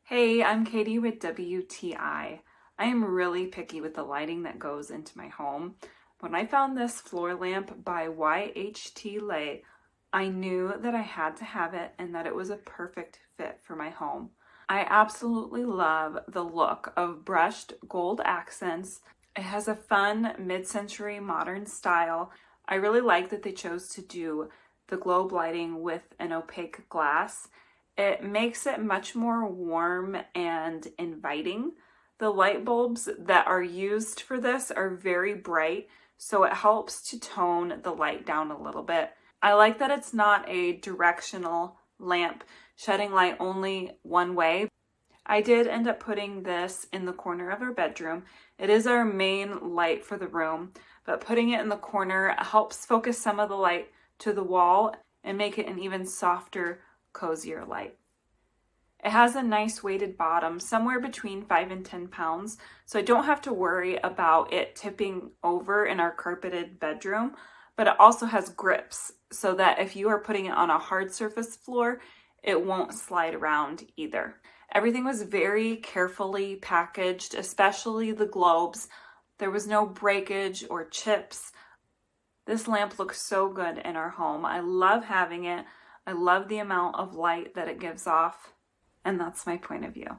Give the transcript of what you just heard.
Hey, I'm Katie with YHTlaeh. I am really picky with the lighting that goes into my home. When I found this floor lamp by YHTlaeh, I knew that I had to have it and that it was a perfect fit for my home. I absolutely love the look of brushed gold accents. It has a fun mid-century modern style. I really like that they chose to do the globe lighting with an opaque glass. It makes it much more warm and inviting. The light bulbs that are used for this are very bright, so it helps to tone the light down a little bit. I like that it's not a directional lamp, shedding light only one way. I did end up putting this in the corner of our bedroom. It is our main light for the room, but putting it in the corner helps focus some of the light to the wall and make it an even softer, cozier light. It has a nice weighted bottom, somewhere between 5 and 10 pounds, so I don't have to worry about it tipping over in our carpeted bedroom, but it also has grips so that if you are putting it on a hard surface floor, it won't slide around either. Everything was very carefully packaged, especially the globes. There was no breakage or chips. This lamp looks so good in our home. I love having it. I love the amount of light that it gives off, and that's my point of view.